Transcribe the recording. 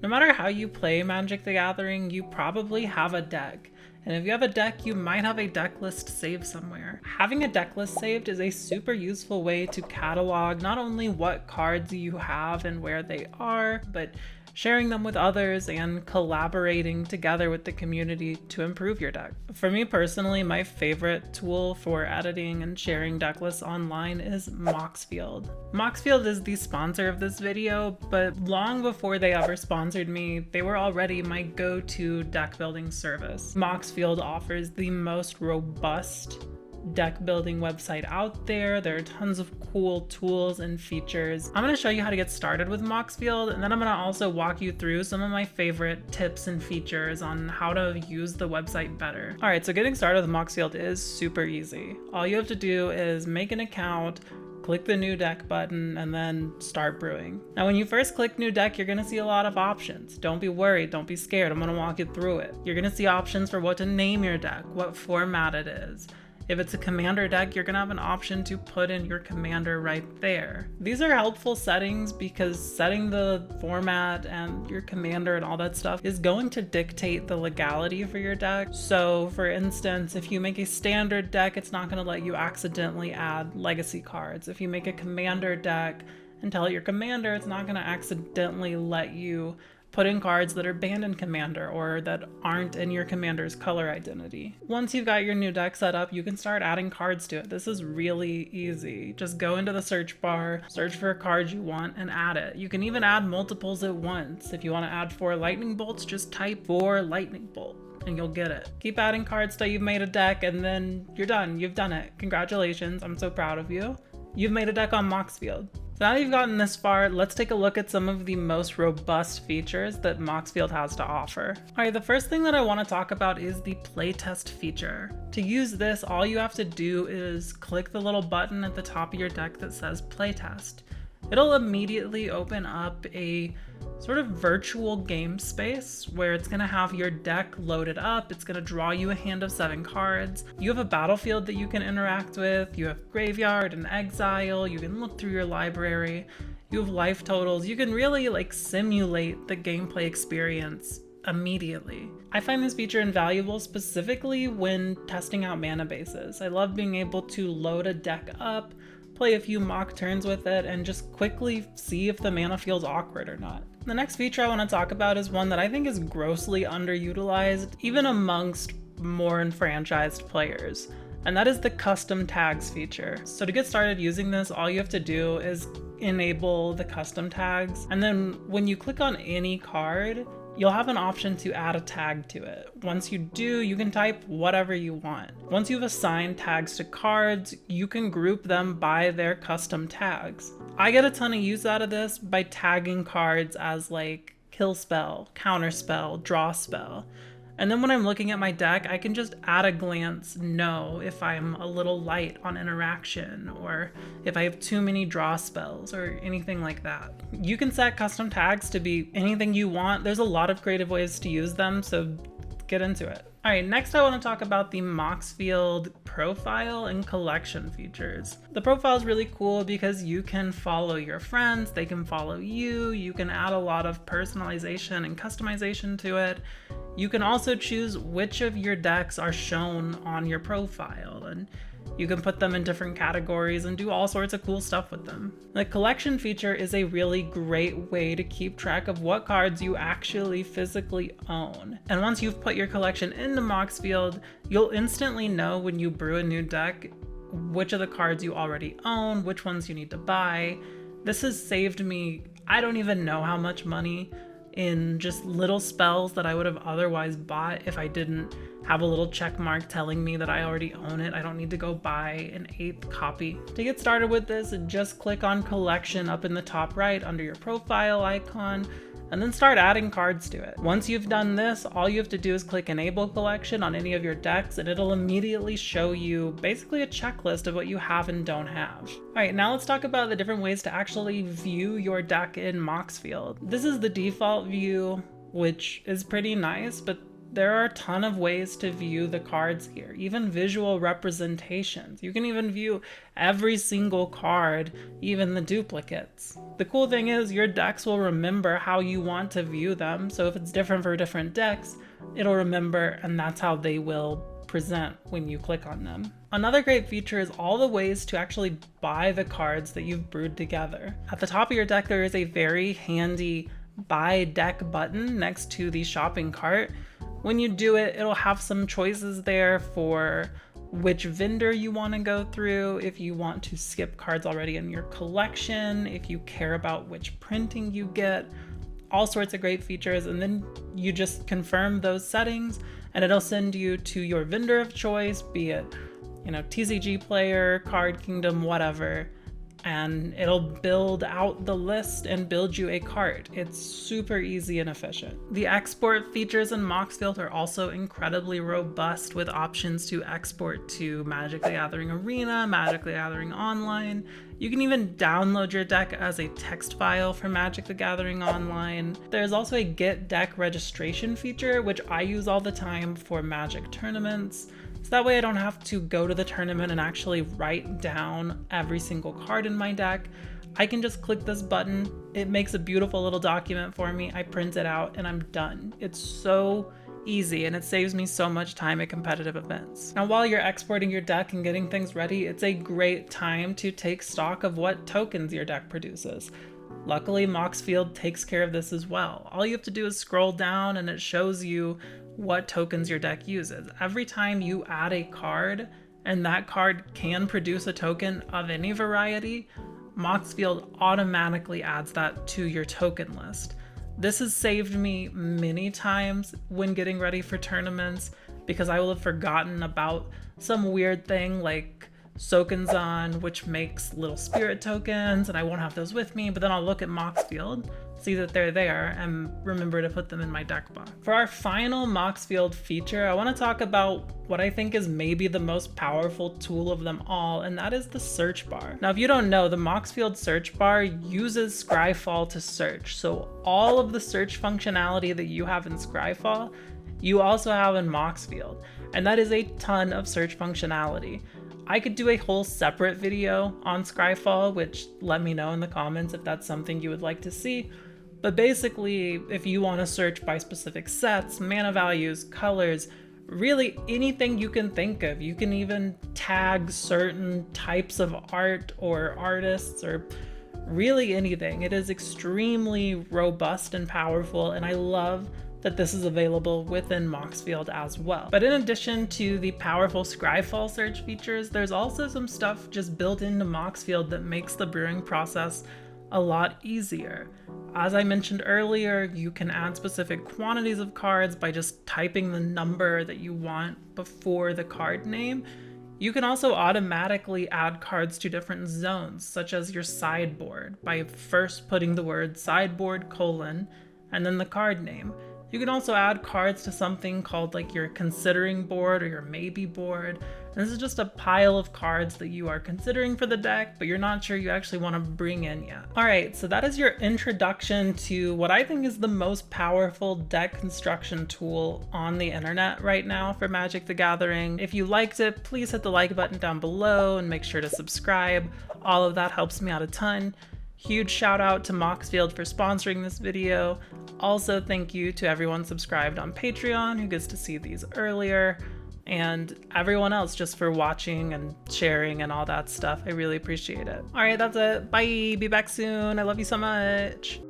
No matter how you play Magic the Gathering, you probably have a deck. And if you have a deck, you might have a deck list saved somewhere. Having a deck list saved is a super useful way to catalog not only what cards you have and where they are, but sharing them with others and collaborating together with the community to improve your deck. For me personally, my favorite tool for editing and sharing deck lists online is Moxfield. Moxfield is the sponsor of this video, but long before they ever sponsored me, they were already my go-to deck building service. Moxfield offers the most robust deck building website out there. There are tons of cool tools and features. I'm going to show you how to get started with Moxfield, and then I'm going to also walk you through some of my favorite tips and features on how to use the website better. All right, so getting started with Moxfield is super easy. All you have to do is make an account, click the new deck button, and then start brewing. Now, when you first click new deck, you're gonna see a lot of options. Don't be worried, don't be scared. I'm gonna walk you through it. You're gonna see options for what to name your deck, what format it is. If it's a commander deck, you're gonna have an option to put in your commander right there. These are helpful settings because setting the format and your commander and all that stuff is going to dictate the legality for your deck. So for instance, if you make a standard deck, it's not gonna let you accidentally add legacy cards. If you make a commander deck and tell it your commander, it's not gonna accidentally let you put in cards that are banned in Commander or that aren't in your commander's color identity. Once you've got your new deck set up, you can start adding cards to it. This is really easy. Just go into the search bar, search for a card you want, and add it. You can even add multiples at once. If you want to add 4 lightning bolts, just type 4 lightning bolt and you'll get it. Keep adding cards till you've made a deck, and then you're done. You've done it. Congratulations. I'm so proud of you. You've made a deck on Moxfield. So now that you've gotten this far, let's take a look at some of the most robust features that Moxfield has to offer. All right, the first thing that I want to talk about is the Playtest feature. To use this, all you have to do is click the little button at the top of your deck that says Playtest. It'll immediately open up a sort of virtual game space where it's going to have your deck loaded up. It's going to draw you a hand of 7 cards. You have a battlefield that you can interact with. You have graveyard and exile. You can look through your library. You have life totals. You can really simulate the gameplay experience immediately. I find this feature invaluable specifically when testing out mana bases. I love being able to load a deck up, play a few mock turns with it, and just quickly see if the mana feels awkward or not. The next feature I want to talk about is one that I think is grossly underutilized, even amongst more enfranchised players, and that is the custom tags feature. So to get started using this, all you have to do is enable the custom tags, and then when you click on any card, you'll have an option to add a tag to it. Once you do, you can type whatever you want. Once you've assigned tags to cards, you can group them by their custom tags. I get a ton of use out of this by tagging cards as kill spell, counter spell, draw spell. And then when I'm looking at my deck, I can just at a glance know if I'm a little light on interaction or if I have too many draw spells or anything like that. You can set custom tags to be anything you want. There's a lot of creative ways to use them, so get into it. All right, next I want to talk about the Moxfield profile and collection features. The profile is really cool because you can follow your friends, they can follow you, you can add a lot of personalization and customization to it. You can also choose which of your decks are shown on your profile, and you can put them in different categories and do all sorts of cool stuff with them. The collection feature is a really great way to keep track of what cards you actually physically own. And once you've put your collection into Moxfield, you'll instantly know when you brew a new deck which of the cards you already own, which ones you need to buy. This has saved me, I don't even know how much money in just little spells that I would have otherwise bought if I didn't have a little check mark telling me that I already own it. I don't need to go buy an 8th copy. To get started with this, just click on collection up in the top right under your profile icon, and then start adding cards to it. Once you've done this, all you have to do is click enable collection on any of your decks, and it'll immediately show you basically a checklist of what you have and don't have. All right, now let's talk about the different ways to actually view your deck in Moxfield. This is the default view, which is pretty nice, but there are a ton of ways to view the cards here, even visual representations. You can even view every single card, even the duplicates. The cool thing is your decks will remember how you want to view them, so if it's different for different decks, it'll remember, and that's how they will present when you click on them. Another great feature is all the ways to actually buy the cards that you've brewed together. At the top of your deck, there is a very handy buy deck button next to the shopping cart. When you do it, it'll have some choices there for which vendor you want to go through, if you want to skip cards already in your collection, if you care about which printing you get, all sorts of great features. And then you just confirm those settings and it'll send you to your vendor of choice, be it, TCG Player, Card Kingdom, whatever, and it'll build out the list and build you a cart. It's super easy and efficient. The export features in Moxfield are also incredibly robust, with options to export to Magic the Gathering Arena, Magic the Gathering Online. You can even download your deck as a text file for Magic the Gathering Online. There's also a get deck registration feature, which I use all the time for Magic tournaments. So that way I don't have to go to the tournament and actually write down every single card in my deck. I can just click this button. It makes a beautiful little document for me. I print it out and I'm done. It's so easy and it saves me so much time at competitive events. Now, while you're exporting your deck and getting things ready, it's a great time to take stock of what tokens your deck produces. Luckily, Moxfield takes care of this as well. All you have to do is scroll down and it shows you what tokens your deck uses. Every time you add a card and that card can produce a token of any variety, Moxfield automatically adds that to your token list. This has saved me many times when getting ready for tournaments, because I will have forgotten about some weird thing like Soken'Zan, which makes little spirit tokens, and I won't have those with me, but then I'll look at Moxfield, see that they're there, and remember to put them in my deck box. For our final Moxfield feature, I want to talk about what I think is maybe the most powerful tool of them all, and that is the search bar. Now, if you don't know, the Moxfield search bar uses Scryfall to search, so all of the search functionality that you have in Scryfall, you also have in Moxfield, and that is a ton of search functionality. I could do a whole separate video on Scryfall, which let me know in the comments if that's something you would like to see. But basically, if you want to search by specific sets, mana values, colors, really anything you can think of. You can even tag certain types of art or artists or really anything. It is extremely robust and powerful, and I love that this is available within Moxfield as well. But in addition to the powerful Scryfall search features, there's also some stuff just built into Moxfield that makes the brewing process a lot easier. As I mentioned earlier, you can add specific quantities of cards by just typing the number that you want before the card name. You can also automatically add cards to different zones, such as your sideboard, by first putting the word sideboard : and then the card name. You can also add cards to something called like your considering board or your maybe board. And this is just a pile of cards that you are considering for the deck, but you're not sure you actually want to bring in yet. All right, so that is your introduction to what I think is the most powerful deck construction tool on the internet right now for Magic the Gathering. If you liked it, please hit the like button down below and make sure to subscribe. All of that helps me out a ton. Huge shout out to Moxfield for sponsoring this video. Also, thank you to everyone subscribed on Patreon who gets to see these earlier, and everyone else just for watching and sharing and all that stuff. I really appreciate it. All right, that's it. Bye. Be back soon. I love you so much.